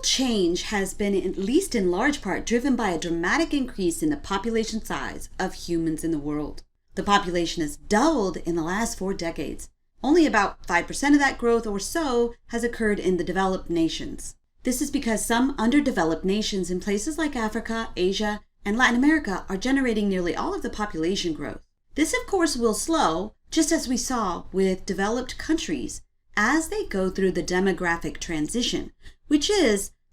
change has been, at least in large part, driven by a dramatic increase in the population size of humans in the world. The population has doubled in the last 4 decades. Only about 5% of that growth or so has occurred in the developed nations. This is because some underdeveloped nations in places like Africa, Asia, and Latin America are generating nearly all of the population growth. This, of course, will slow, just as we saw with developed countries, as they go through the demographic transition, which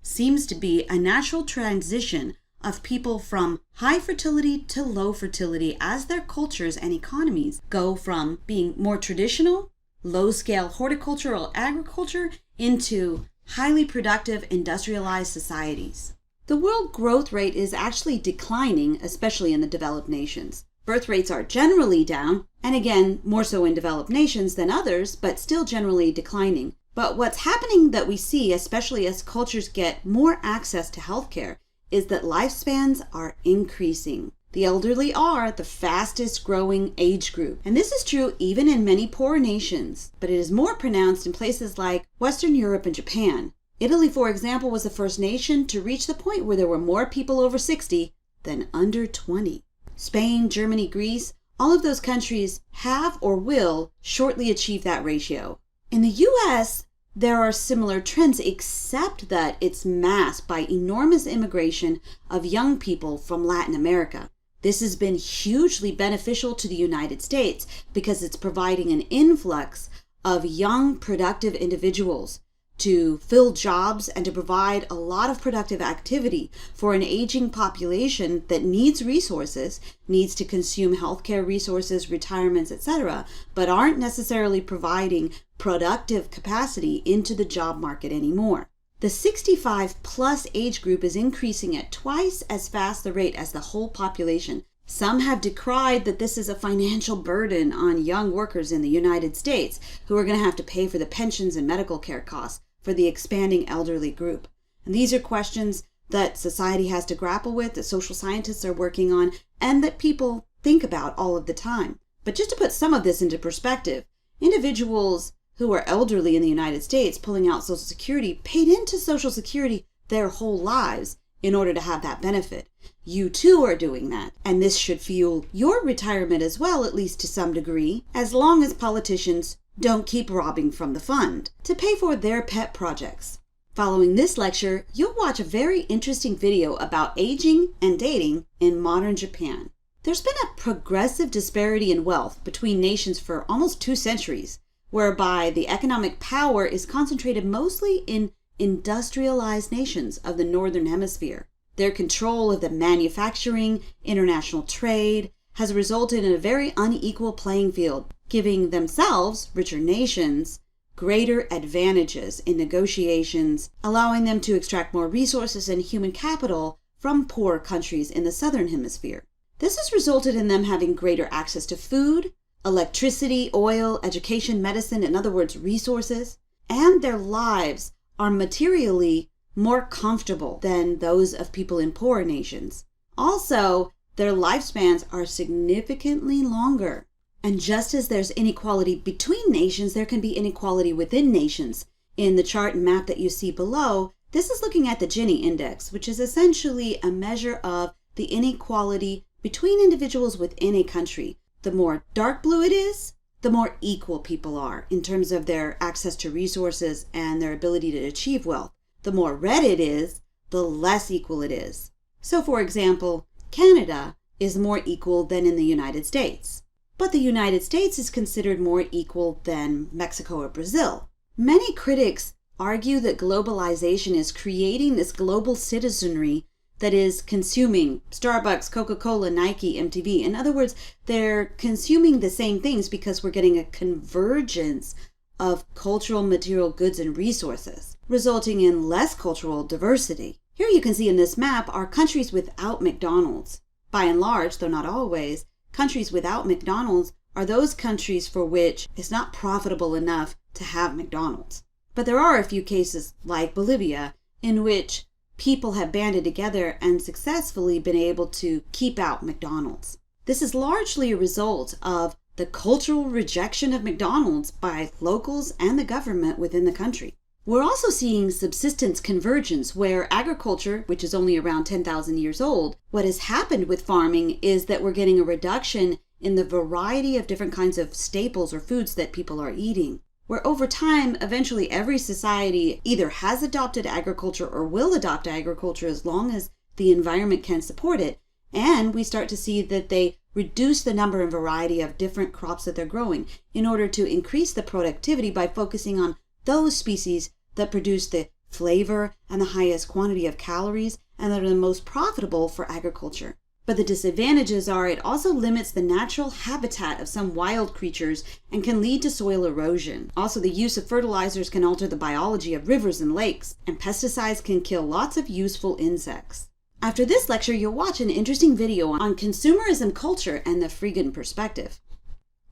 seems to be a natural transition of people from high fertility to low fertility as their cultures and economies go from being more traditional, low-scale horticultural agriculture into highly productive industrialized societies. The world growth rate is actually declining, especially in the developed nations. Birth rates are generally down, and again, more so in developed nations than others, but still generally declining. But what's happening that we see, especially as cultures get more access to healthcare, is that lifespans are increasing. The elderly are the fastest growing age group, and this is true even in many poor nations, but it is more pronounced in places like Western Europe and Japan. Italy, for example, was the first nation to reach the point where there were more people over 60 than under 20. Spain, Germany, Greece, all of those countries have or will shortly achieve that ratio. In the US, there are similar trends, except that it's masked by enormous immigration of young people from Latin America. This has been hugely beneficial to the United States because it's providing an influx of young, productive individuals to fill jobs and to provide a lot of productive activity for an aging population that needs resources, needs to consume healthcare resources, retirements, etc., but aren't necessarily providing productive capacity into the job market anymore. The 65 plus age group is increasing at twice as fast the rate as the whole population. Some have decried that this is a financial burden on young workers in the United States who are going to have to pay for the pensions and medical care costs for the expanding elderly group. And these are questions that society has to grapple with, that social scientists are working on, and that people think about all of the time. But just to put some of this into perspective, individuals who are elderly in the United States pulling out Social Security paid into Social Security their whole lives in order to have that benefit. You too are doing that, and this should fuel your retirement as well, at least to some degree, as long as politicians don't keep robbing from the fund to pay for their pet projects. Following this lecture, you'll watch a very interesting video about aging and dating in modern Japan. There's been a progressive disparity in wealth between nations for almost 2 centuries, whereby the economic power is concentrated mostly in industrialized nations of the Northern Hemisphere. Their control of the manufacturing, international trade, has resulted in a very unequal playing field, giving themselves, richer nations, greater advantages in negotiations, allowing them to extract more resources and human capital from poor countries in the Southern Hemisphere. This has resulted in them having greater access to food, electricity, oil, education, medicine, in other words, resources, and their lives are materially more comfortable than those of people in poorer nations. Also, their lifespans are significantly longer. And just as there's inequality between nations, there can be inequality within nations. In the chart and map that you see below, this is looking at the Gini index, which is essentially a measure of the inequality between individuals within a country. The more dark blue it is, the more equal people are in terms of their access to resources and their ability to achieve wealth. The more red it is, the less equal it is. So, for example, Canada is more equal than in the United States. But the United States is considered more equal than Mexico or Brazil. Many critics argue that globalization is creating this global citizenry that is consuming Starbucks, Coca-Cola, Nike, MTV. In other words, they're consuming the same things because we're getting a convergence of cultural, material goods and resources, resulting in less cultural diversity. Here you can see in this map are countries without McDonald's. By and large, though not always, countries without McDonald's are those countries for which it's not profitable enough to have McDonald's. But there are a few cases, like Bolivia, in which people have banded together and successfully been able to keep out McDonald's. This is largely a result of the cultural rejection of McDonald's by locals and the government within the country. We're also seeing subsistence convergence, where agriculture, which is only around 10,000 years old, what has happened with farming is that we're getting a reduction in the variety of different kinds of staples or foods that people are eating. Where over time, eventually every society either has adopted agriculture or will adopt agriculture as long as the environment can support it. And we start to see that they reduce the number and variety of different crops that they're growing in order to increase the productivity by focusing on those species that produce the flavor and the highest quantity of calories and that are the most profitable for agriculture. But the disadvantages are it also limits the natural habitat of some wild creatures and can lead to soil erosion. Also, the use of fertilizers can alter the biology of rivers and lakes, and pesticides can kill lots of useful insects. After this lecture, you'll watch an interesting video on consumerism culture and the Freegan perspective.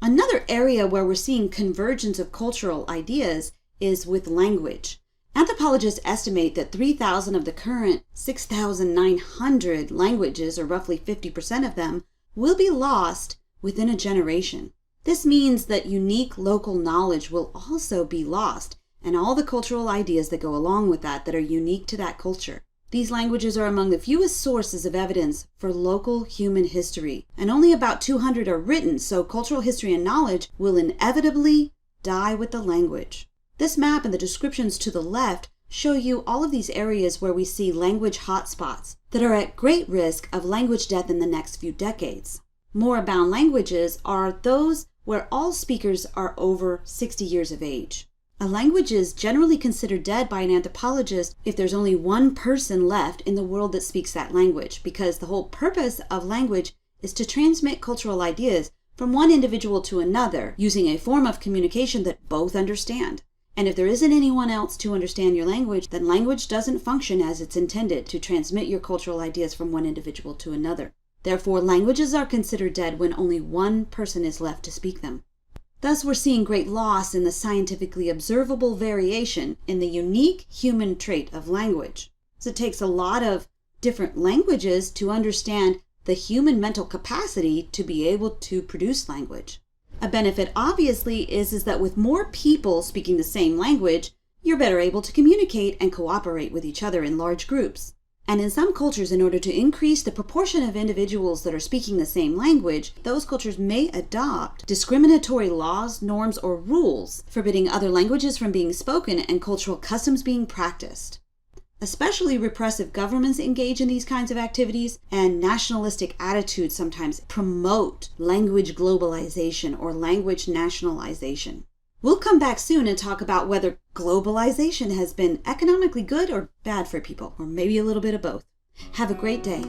Another area where we're seeing convergence of cultural ideas is with language. Anthropologists estimate that 3,000 of the current 6,900 languages, or roughly 50% of them, will be lost within a generation. This means that unique local knowledge will also be lost, and all the cultural ideas that go along with that are unique to that culture. These languages are among the fewest sources of evidence for local human history, and only about 200 are written, so cultural history and knowledge will inevitably die with the language. This map and the descriptions to the left show you all of these areas where we see language hotspots that are at great risk of language death in the next few decades. Moribund languages are those where all speakers are over 60 years of age. A language is generally considered dead by an anthropologist if there's only one person left in the world that speaks that language, because the whole purpose of language is to transmit cultural ideas from one individual to another using a form of communication that both understand. And if there isn't anyone else to understand your language, then language doesn't function as it's intended to transmit your cultural ideas from one individual to another. Therefore, languages are considered dead when only one person is left to speak them. Thus, we're seeing great loss in the scientifically observable variation in the unique human trait of language. So it takes a lot of different languages to understand the human mental capacity to be able to produce language. A benefit, obviously, is that with more people speaking the same language, you're better able to communicate and cooperate with each other in large groups. And in some cultures, in order to increase the proportion of individuals that are speaking the same language, those cultures may adopt discriminatory laws, norms, or rules forbidding other languages from being spoken and cultural customs being practiced. Especially repressive governments engage in these kinds of activities, and nationalistic attitudes sometimes promote language globalization or language nationalization. We'll come back soon and talk about whether globalization has been economically good or bad for people, or maybe a little bit of both. Have a great day.